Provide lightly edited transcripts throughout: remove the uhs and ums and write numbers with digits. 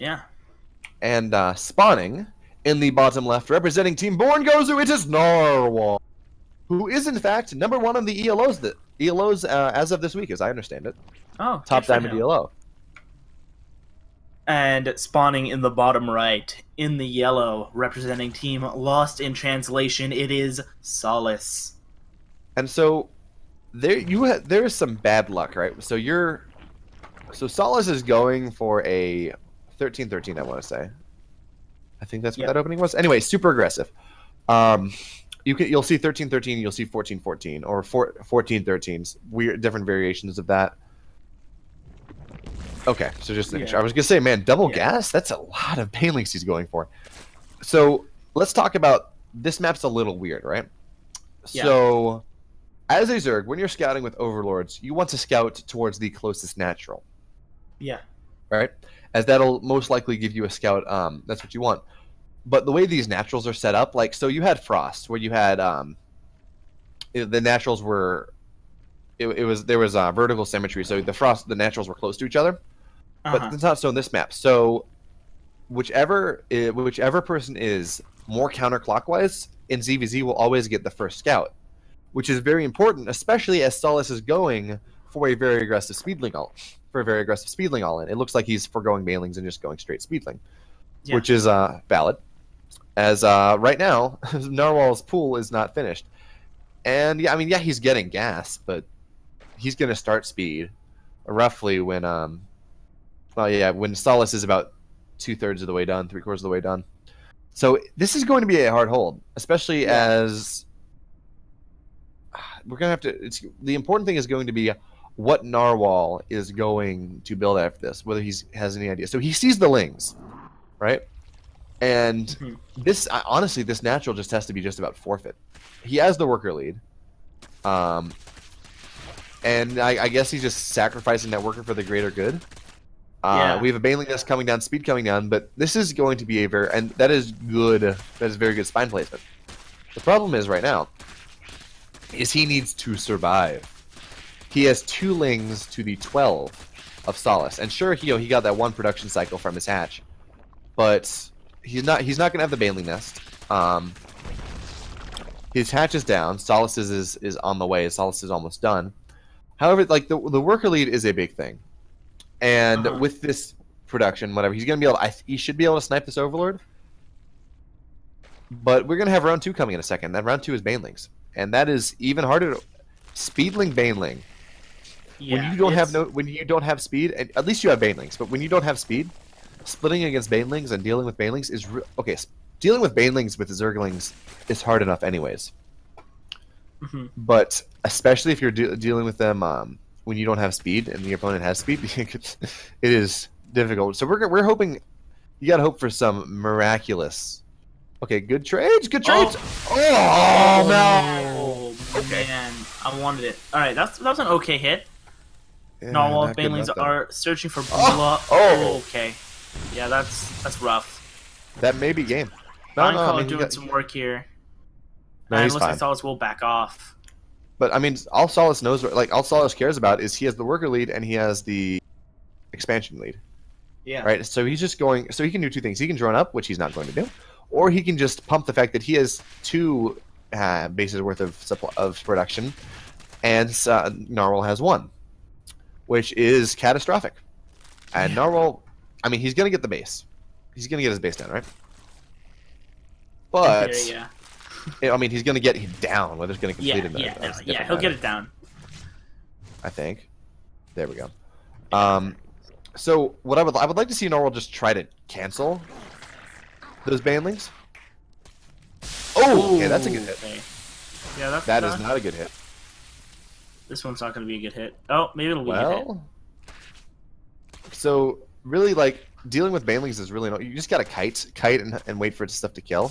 Yeah. And spawning in the bottom left, representing Team Born Gosu, it is Gnarwhal, who is in fact #1 on the ELOs as of this week, as I understand it. Oh, good Top for Diamond him. ELO. And spawning in the bottom right, in the yellow, representing Team Lost in Translation, it is Solasce. And so there is some bad luck, right? So Solasce is going for a 13-13, I want to say. I think that's what that opening was. Anyway, super aggressive. You'll see 13-13, you'll see 14-14, or 14-13s. Weird, different variations of that. Okay, so just to make sure. I was gonna say, man, double gas. That's a lot of Banelings he's going for. So let's talk about this. Map's a little weird, right? Yeah. So as a Zerg, when you're scouting with Overlords, you want to scout towards the closest natural. Yeah. Right? As that'll most likely give you a scout. That's what you want. But the way these naturals are set up, like, so you had Frost, where you had the naturals were there was vertical symmetry, so the naturals were close to each other. But it's not so in this map. So whichever person is more counterclockwise in ZVZ will always get the first scout, which is very important, especially as Solasce is going for a very aggressive speedling all-in. It looks like he's foregoing Banelings and just going straight speedling, which is valid. As right now, Gnarwhal's pool is not finished, and yeah, he's getting gas, but he's going to start speed roughly when when Solasce is about 2/3 of the way done, 3/4 of the way done. So this is going to be a hard hold, especially as we're going to have to. The important thing is going to be what Gnarwhal is going to build after this, whether he has any idea. So he sees the Lings, right? And this, honestly, this natural just has to be just about forfeit. He has the worker lead. And I guess he's just sacrificing that worker for the greater good. We have a Baneling that's coming down, speed coming down, but this is going to be and that is good. That is very good spine placement. The problem is right now is he needs to survive. He has 2 Lings to the 12 of Solasce, and sure, he got that 1 production cycle from his hatch, but he's not going to have the Baneling nest. His hatch is down. Solasce's is on the way. Solasce is almost done. However, like the worker lead is a big thing, and with this production, whatever, he's gonna be able. He should be able to snipe this Overlord. But we're gonna have round 2 coming in a second. That round 2 is Banelings, and that is even harder. Speedling Baneling. When you don't have speed, and at least you have Banelings, but when you don't have speed, splitting against Banelings and dealing with Banelings is okay. Dealing with Banelings with Zerglings is hard enough, anyways. But especially if you're dealing with them when you don't have speed and the opponent has speed, it is difficult. So we're hoping. You gotta hope for some miraculous. Okay, good trades. Good trades. Oh no! Okay. Man, I wanted it. All right, that was an okay hit. Gnarwhal Banelings are searching for Bula. Okay. Yeah, that's rough. That may be game. No, doing some work here. No, and he's looks fine. like Solasce will back off. But I mean, all Solasce knows, like all Solasce cares about, is he has the worker lead and he has the expansion lead. Yeah. Right. So he's just going. So he can do 2 things. He can drone up, which he's not going to do, or he can just pump the fact that he has 2 bases worth of production, and Gnarwhal has 1, which is catastrophic. And Gnarwhal, I mean, he's gonna get the base. He's gonna get his base down, right? But I mean, he's gonna get him down. Whether it's gonna complete it. He'll get it down. I think. There we go. So what I would like to see Gnarwhal just try to cancel those Banelings. Oh, okay, that's a good hit. Okay. Yeah, that is not a good hit. This one's not going to be a good hit. Oh, maybe it'll be a good hit. So really, like, dealing with Banelings is really you just gotta kite and wait for its stuff to kill.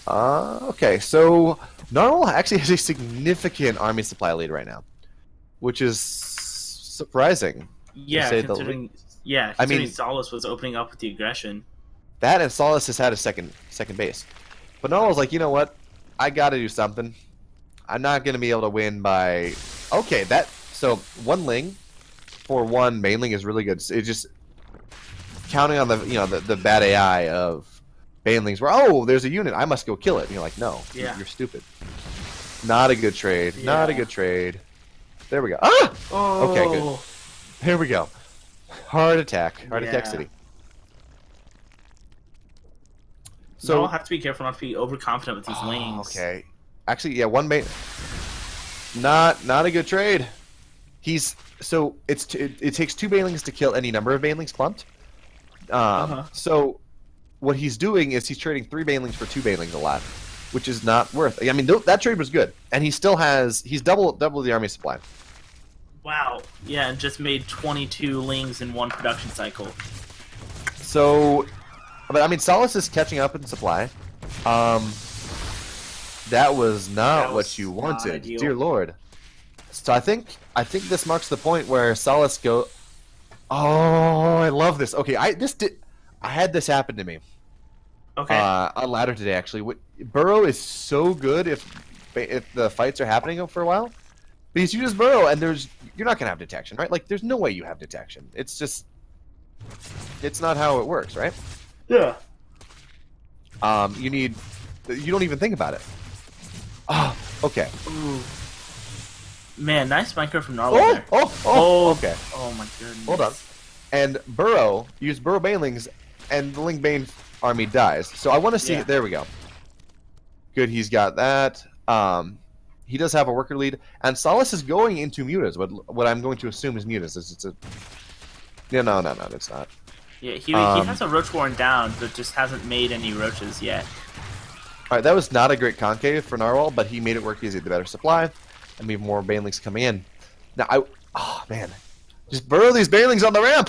Okay, so Gnarwhal actually has a significant army supply lead right now, which is surprising. Yeah, considering Solasce was opening up with the aggression. That and Solasce has had a second base, but Gnarwhal's like, you know what? I got to do something. I'm not gonna be able to win by. Okay, so 1 Ling for 1 Baneling is really good. It just counting on the bad AI of banelings where, oh, there's a unit, I must go kill it. And you're like, no, Yeah. you're stupid. Not a good trade. Yeah. Not a good trade. There we go. Ah! Oh. Okay, good. Here we go. Heart attack. Heart attack city. So I'll have to be careful not to be overconfident with these lanes. Okay. Actually, yeah, one main. Not a good trade. So it takes 2 banelings to kill any number of banelings clumped. So what he's doing is he's trading 3 banelings for 2 banelings a lot, which is not worth. I mean, that trade was good, and he's double the army supply. Wow. Yeah, and just made 22 lings in 1 production cycle. So, but I mean, Solasce is catching up in supply. That was not what you wanted, dear Lord. So I think this marks the point where Solasce go. Oh, I love this. Okay, I had this happen to me. Okay. On ladder today, actually. Burrow is so good if the fights are happening for a while, because you just burrow and you're not gonna have detection, right? Like, there's no way you have detection. It's not how it works, right? Yeah. You don't even think about it. Oh, okay. Ooh. Man, nice micro from Gnarwhal there. Okay. Oh my goodness. Hold on. And Burrow used Burrow banelings, and the Ling Bane army dies. So I want to see. Yeah. There we go. Good, he's got that. He does have a worker lead, and Solasce is going into mutas. What I'm going to assume is mutas. No, it's not. Yeah, he has a roach warren down, but just hasn't made any roaches yet. All right, that was not a great concave for Gnarwhal, but he made it work. He had the better supply, and we have more banelings coming in. Now, oh man, just burrow these banelings on the ramp.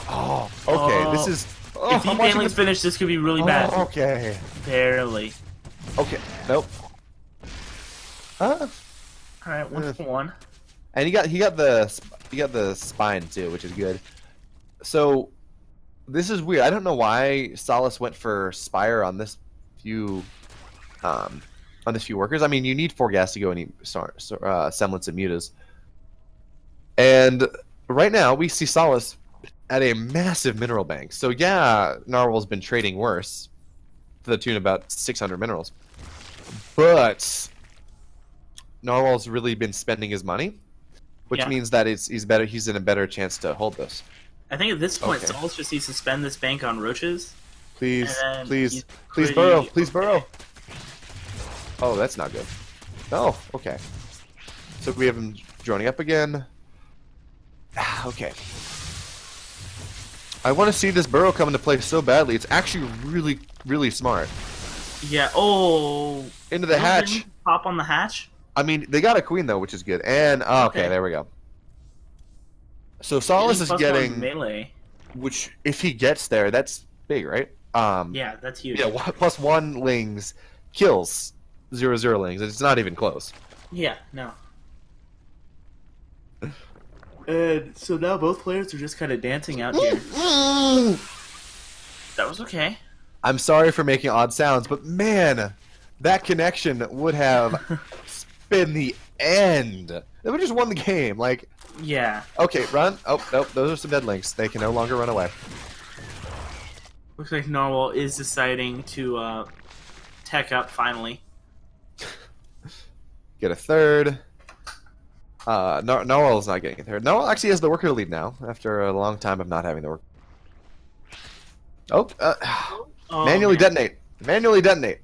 Oh, okay. This is. Oh, if these banelings finish, this could be really bad. Okay. Barely. Okay. Nope. All right, 1 for 1. And he got the spine too, which is good. So this is weird. I don't know why Solasce went for Spire on this few workers. I mean, you need 4 gas to go any semblance of mutas. And right now we see Solasce at a massive mineral bank. So yeah, Gnarwhal's been trading worse, to the tune of about 600 minerals. But Gnarwhal's really been spending his money, which means that he's in a better chance to hold this. I think at this point, Solasce just needs to spend this bank on roaches. Please burrow. Please burrow. Oh, that's not good. Oh, okay. So we have him joining up again. Okay. I want to see this burrow come into play so badly. It's actually really, really smart. Yeah. Oh. Into the hatch. Pop on the hatch. I mean, they got a queen though, which is good. And okay, there we go. So Solasce is getting melee. Which, if he gets there, that's big, right? Yeah, that's huge. Yeah, +1 lings kills 0/0 lings. It's not even close. Yeah, no. And so now both players are just kind of dancing out here. That was okay. I'm sorry for making odd sounds, but man, that connection would have been the end. They would just won the game. Like, yeah. Okay, run. Oh, nope, those are some dead links. They can no longer run away. Looks like Gnarwhal is deciding to tech up finally. Get a third. Gnarwhal is not getting a third. Gnarwhal actually has the worker lead now, after a long time of not having the work. Manually detonate. Manually detonate.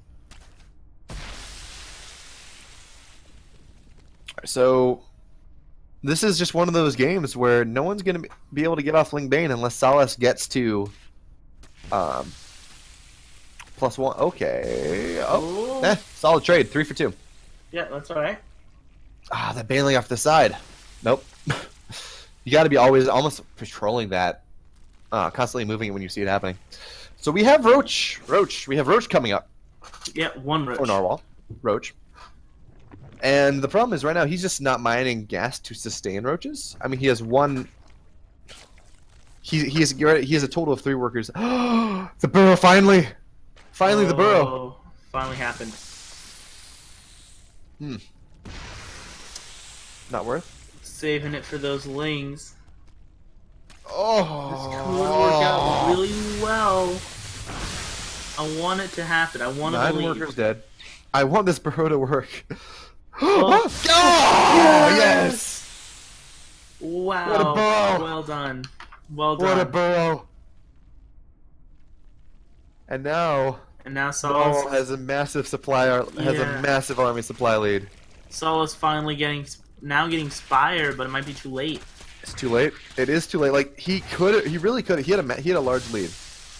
So, this is just one of those games where no one's going to be able to get off Ling Bane unless Solasce gets to +1. Okay. Oh, solid trade. 3 for 2. Yeah, that's alright. That Baneling off the side. Nope. You got to be almost patrolling that, constantly moving it when you see it happening. So we have Roach. We have Roach coming up. Yeah, 1 Roach. Or Gnarwhal. Roach. And the problem is right now he's just not mining gas to sustain roaches. I mean, he has one. He has a total of 3 workers. The burrow finally, the burrow. Finally happened. Not worth. Saving it for those lings. Oh. This could work out really well. I want it to happen. I want to believe. 9 workers dead. I want this burrow to work. Oh, yes! Wow. What a burrow! Well done. Well done. What a burrow! And now Solasce has a massive a massive army supply lead. Solasce finally getting Spire, but it might be too late. It's too late. It is too late. Like he really could. He had a large lead.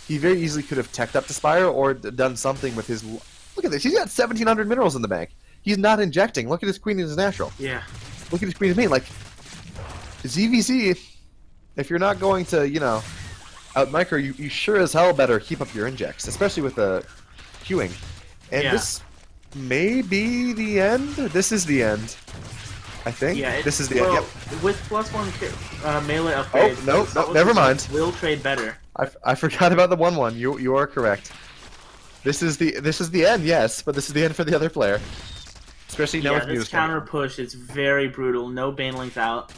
He very easily could have teched up to Spire or done something with his. Look at this. He's got 1,700 minerals in the bank. He's not injecting. Look at his queen and his natural. Yeah. Look at his queen and main. Like ZVZ, if you're not going to out micro, you sure as hell better keep up your injects, especially with the queuing. And this may be the end. This is the end. I think. Yeah, this is the end. Yep. With +1 melee upgrades. Oh, no, never mind. Will trade better. I forgot about the 1/1. You are correct. This is the end, yes, but this is the end for the other player. Especially now with this counter push is very brutal. No banelings out.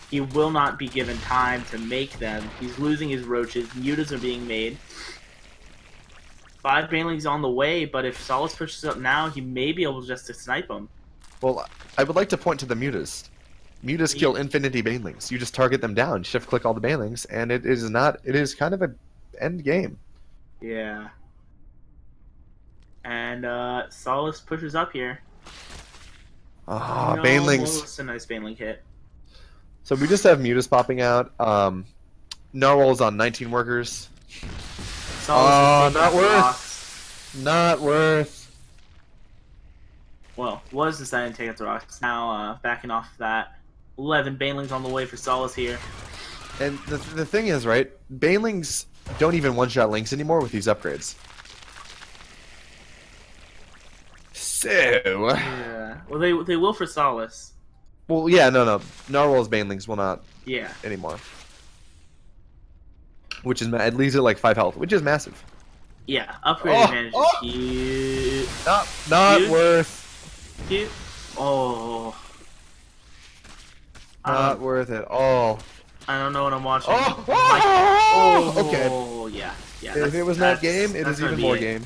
He will not be given time to make them. He's losing his roaches. Mutas are being made. 5 banelings on the way, but if Solasce pushes up now, he may be able just to snipe them. Well, I would like to point to the mutas. Mutas kill infinity banelings. You just target them down, shift click all the banelings, and it is kind of an end game. Yeah. And Solasce pushes up here. Banelings. That's a nice baneling hit. So we just have mutas popping out. Gnarwhal's on 19 workers. Not worth. Not worth. Well, was deciding to take out the rocks. Now backing off that. 11 banelings on the way for Solasce here. And the thing is, right? Banelings don't even one-shot links anymore with these upgrades. So. Yeah. Well, they will for Solasce. Well, yeah, no. Gnarwhal's banelings will not. Yeah. Anymore. Which is it leaves it like 5 health, which is massive. Yeah, upgrade advantage is huge. Not worth. Huge. Oh. Not worth it all. I don't know what I'm watching. Okay. Oh, yeah. If it was not game, it is even more game.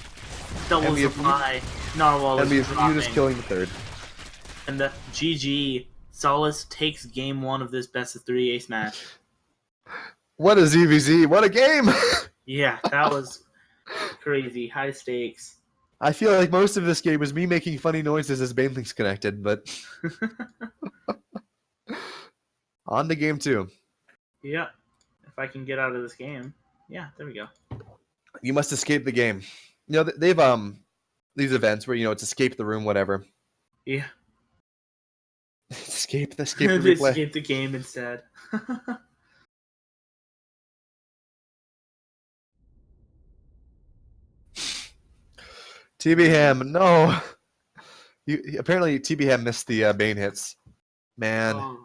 Double supply. Gnarwhal is dropping. You just killing the third. And the GG. Solasce takes game 1 of this best of 3 ace match. What a ZVZ! What a game! Yeah, that was crazy. High stakes. I feel like most of this game was me making funny noises as banelings connected, but on to game 2. Yeah, if I can get out of this game. Yeah, there we go. You must escape the game. You know, they've these events where it's escape the room, whatever. Yeah. escape the replay. Escape the game instead. TB Ham, no. Apparently TB Ham missed the Bane hits. Man. Oh.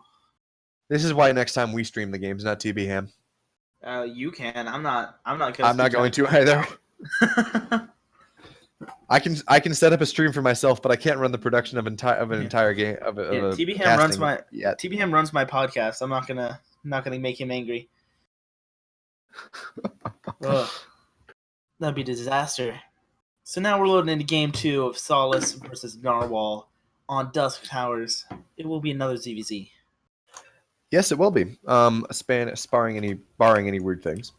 This is why next time we stream the games, not TB Ham. You can. I'm not going to either. I can set up a stream for myself, but I can't run the production of an entire game TB Ham runs my TB Ham runs my podcast. I'm not gonna make him angry. That'd be a disaster. So now we're loading into game 2 of Solasce versus Gnarwhal on Dusk Towers. It will be another ZVZ. Yes, it will be. Barring any weird things.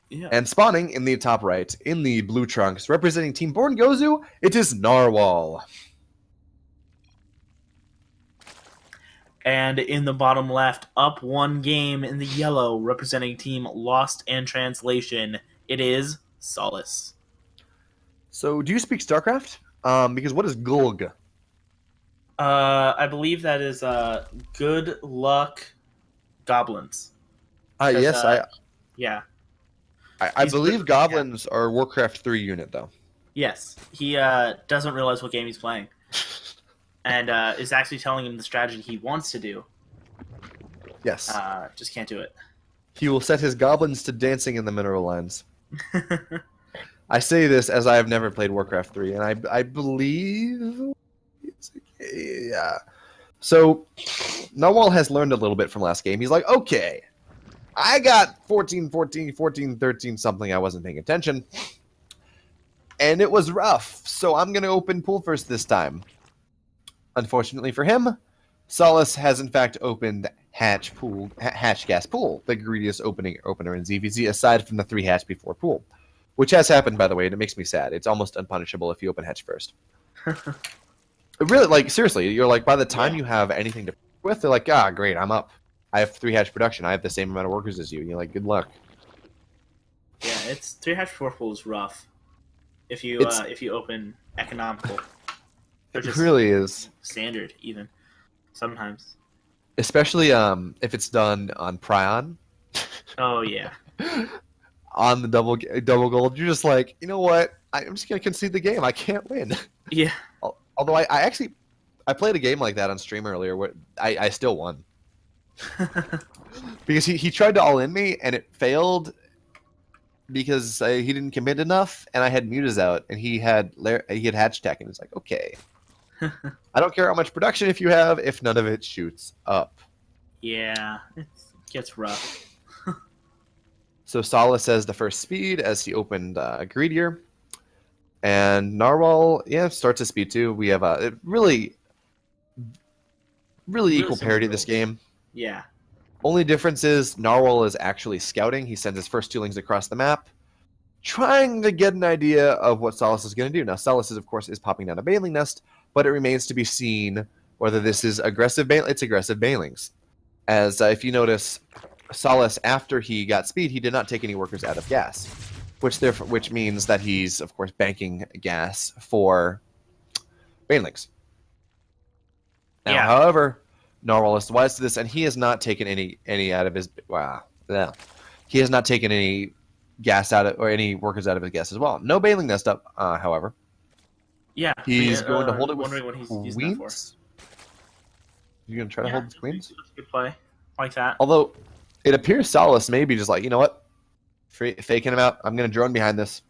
Yeah. And spawning in the top right, in the blue trunks, representing Team Born Gosu, it is Gnarwhal. And in the bottom left, up 1 game in the yellow, representing Team Lost in Translation, it is Solasce. So, do you speak StarCraft? Because what is Gulg? I believe that is good luck goblins. Yes, yeah. I believe goblins are Warcraft 3 unit, though. Yes. He doesn't realize what game he's playing. And is actually telling him the strategy he wants to do. Yes. Just can't do it. He will set his goblins to dancing in the mineral lines. I say this as I have never played Warcraft 3, and I believe... Yeah. So Gnarwhal has learned a little bit from last game. He's like, okay, I got 14, 14, 14, 13 something. I wasn't paying attention. And it was rough. So I'm going to open pool first this time. Unfortunately for him, Solasce has in fact opened hatch gas pool, the greediest opener in ZVZ, aside from the 3 hatch before pool. Which has happened, by the way, and it makes me sad. It's almost unpunishable if you open hatch first. Really, like, seriously, you're like, by the time you have anything to with, they're like, ah, great, I'm up. I have 3 hatch production. I have the same amount of workers as you. You're like, good luck. Yeah, it's 3 hatch 4 pool is rough. If you open economical. It really is. Standard, even. Sometimes. Especially if it's done on Prion. Oh, yeah. On the double gold, you're just like, you know what? I'm just going to concede the game. I can't win. Yeah. Although I played a game like that on stream earlier where I still won. Because he tried to all-in me, and it failed because he didn't commit enough, and I had mutas out, and he had hatch tech, and it's like, okay. I don't care how much production if you have, if none of it shoots up. Yeah, it gets rough. So Solasce says the first speed as he opened Greedier. And Gnarwhal, starts his speed too. We have a really equal parity this game. Yeah. Only difference is Gnarwhal is actually scouting. He sends his first 2 lings across the map, trying to get an idea of what Solasce is going to do. Now, Solasce, of course, is popping down a bailing nest, but it remains to be seen whether this is aggressive bailing. It's aggressive bailings. As if you notice, Solasce, after he got speed, he did not take any workers out of gas, which means that he's, of course, banking gas for bailings. Now, however, Gnarwhal is wise to this, and he has not taken any out of his he has not taken any gas out of, or any workers out of his gas as well. No bailing nest up, however. Yeah, he's going to hold it with what he's queens. You're going to try to hold his queens? That's a good play. Like that. Although, it appears Solasce may be just like, you know what? Faking him out. I'm going to drone behind this.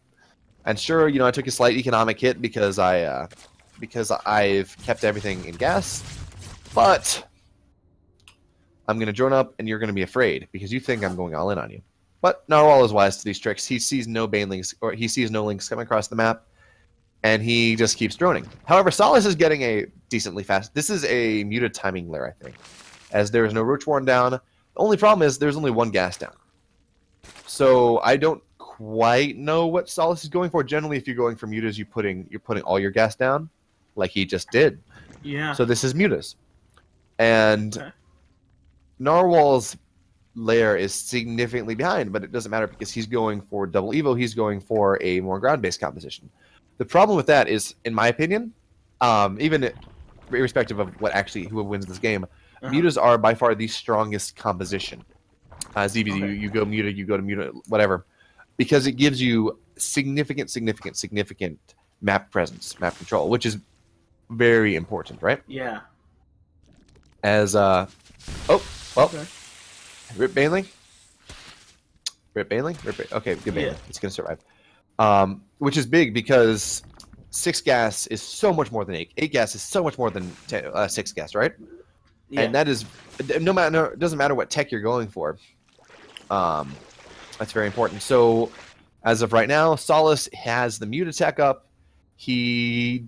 And sure, I took a slight economic hit because I've kept everything in gas. But I'm going to drone up, and you're going to be afraid because you think I'm going all in on you. But Gnarwhal is wise to these tricks. He sees no banelings, or he sees no links coming across the map, and he just keeps droning. However, Solasce is getting a decently fast. This is a muted timing layer, I think, as there is no roach worn down. The only problem is there's only 1 gas down. So I don't quite know what Solasce is going for. Generally, if you're going for mutas, you're putting all your gas down, like he just did. Yeah. So this is mutas, and Gnarwhal's layer is significantly behind, but it doesn't matter because he's going for double evo. He's going for a more ground-based composition. The problem with that is, in my opinion, even irrespective of who wins this game, mutas are by far the strongest composition. ZVZ, you go muta, you go to muta, whatever, because it gives you significant map presence, map control, which is very important, right? Yeah. As Rip Bailing. Okay, good bailing. It's gonna survive. Which is big because 6 gas is so much more than 8. 8 gas is so much more than 6 gas, right? Yeah. And that is it doesn't matter what tech you're going for. That's very important. So as of right now, Solasce has the mute attack up. He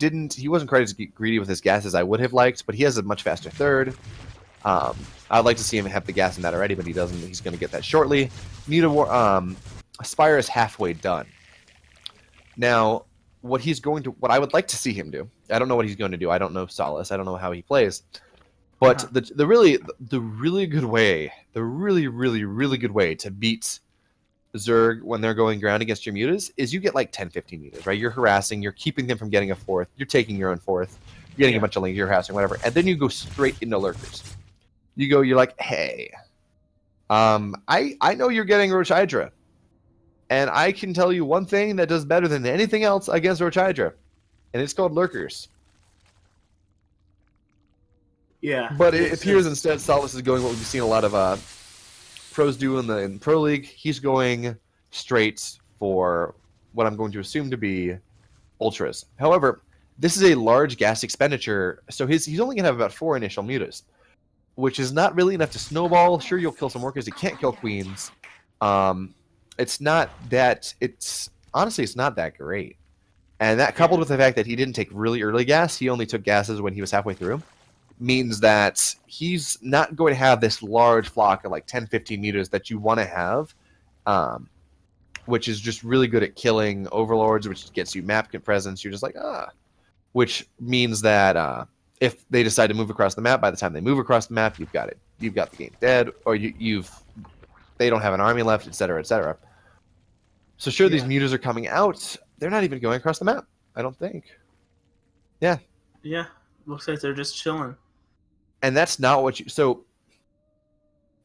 wasn't quite as greedy with his gas as I would have liked, but he has a much faster third. I'd like to see him have the gas in that already, but he doesn't. He's going to get that shortly. Aspire is halfway done. Now, what I would like to see him do, I don't know what he's going to do. I don't know Solasce. I don't know how he plays. But the really good way, the really good way to beat Zerg when they're going ground against your mutas is you get like 10, 15 mutas, right? You're harassing, you're keeping them from getting a 4th, you're taking your own 4th, you're getting a bunch of links, you're harassing, whatever, and then you go straight into lurkers. You're like, hey, I know you're getting Roach Hydra, and I can tell you one thing that does better than anything else against Roach Hydra, and it's called lurkers. Yeah. But it appears instead Solasce is going what we've seen a lot of pros do in Pro League. He's going straight for what I'm going to assume to be ultras. However, this is a large gas expenditure, so he's only going to have about 4 initial mutas, which is not really enough to snowball. Sure, you'll kill some workers. You can't kill queens. It's not that... Honestly, it's not that great. And that, coupled with the fact that he didn't take really early gas, he only took gases when he was halfway through, means that he's not going to have this large flock of like 10, 15 meters that you want to have, which is just really good at killing overlords, which gets you map presence. You're just like, which means that if they decide to move across the map, by the time they move across the map, you've got it. You've got the game dead, or they don't have an army left, etc., etc. So sure, these mutas are coming out. They're not even going across the map, I don't think. Yeah. Yeah, looks like they're just chilling. And that's not what you... So,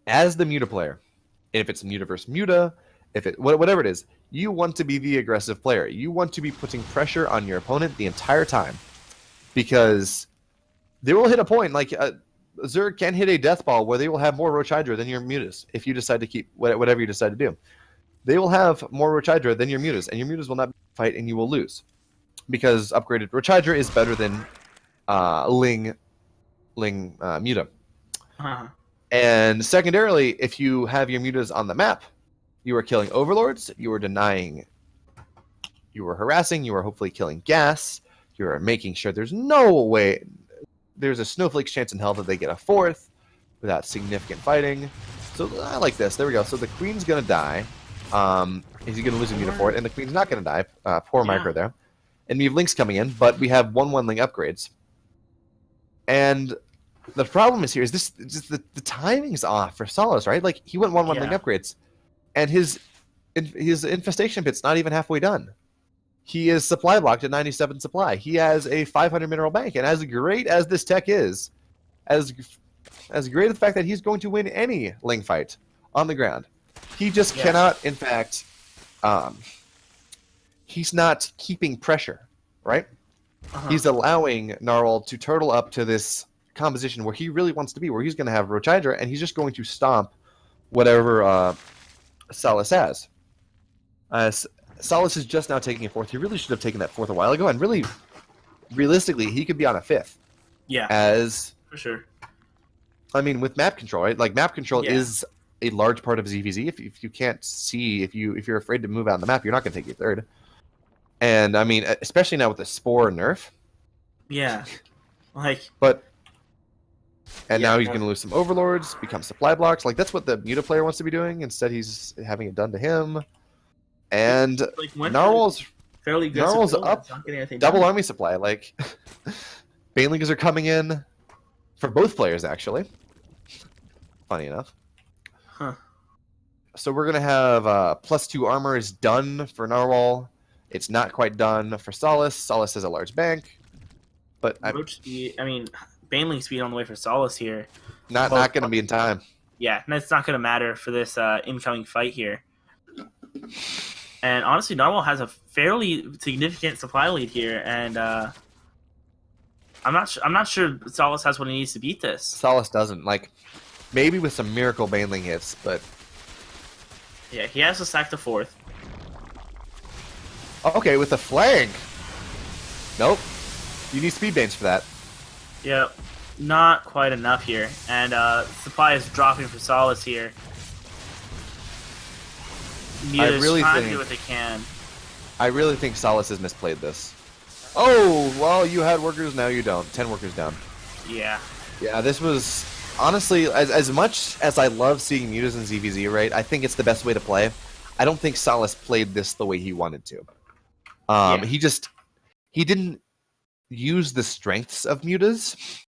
as the muta player, if it's muta versus muta, whatever it is, you want to be the aggressive player. You want to be putting pressure on your opponent the entire time. Because they will hit a point, like Zerg can hit a death ball where they will have more Roach Hydra than your mutas, if you decide to keep whatever you decide to do. They will have more Roach Hydra than your mutas, and your mutas will not fight, and you will lose. Because upgraded Roach Hydra is better than Ling muta. And secondarily, if you have your mutas on the map, you are killing overlords, you are denying, you are harassing, you are hopefully killing gas, you are making sure there's a snowflake's chance in hell that they get a 4th without significant fighting. So I like this. There we go. So the queen's going to die. Is he going to lose a muta for it? And the queen's not going to die. Poor micro there. And we have links coming in, but we have 1/1 link upgrades. And the problem is here is the timing's off for Solasce, right? Like, he went 1/1 link upgrades, and his infestation pit's not even halfway done. He is supply blocked at 97 supply. He has a 500 mineral bank, and as great as this tech is, as great as the fact that he's going to win any link fight on the ground, he just cannot, in fact, he's not keeping pressure, right? He's allowing Gnarwhal to turtle up to this composition where he really wants to be, where he's going to have Roach Hydra, and he's just going to stomp whatever Solasce has. Solasce is just now taking a 4th. He really should have taken that 4th a while ago, and really, realistically, he could be on a 5th. Yeah, for sure. I mean, with map control, right? Like, map control is a large part of ZVZ. If you can't see, if you're afraid to move out on the map, you're not going to take your 3rd. And I mean, especially now with the Spore nerf. Yeah, like. And now he's going to lose some overlords, become supply blocks. Like, that's what the muta player wants to be doing. Instead, he's having it done to him. And Gnarwhal's fairly good. Gnarwhal's up double army supply. Like, Banelings are coming in for both players, actually. Funny enough. So we're going to have +2 armor is done for Gnarwhal. It's not quite done for Solasce. Solasce has a large bank. But Baneling speed on the way for Solasce here. Not going to be in time. Yeah, it's not going to matter for this incoming fight here. And honestly, Gnarwhal has a fairly significant supply lead here, and I'm not sure Solasce has what he needs to beat this. Solasce doesn't. Like, maybe with some miracle Baneling hits, but yeah, he has to sack the 4th. Okay, with the flank. Nope. You need speed banes for that. Yep. Not quite enough here. And supply is dropping for Solasce here. Muta's trying to do what they can. I really think Solasce has misplayed this. Oh, well, you had workers, now you don't. 10 workers down. Yeah. Yeah, this was... Honestly, as much as I love seeing mutas in ZVZ, right, I think it's the best way to play. I don't think Solasce played this the way he wanted to. He didn't use the strengths of mutas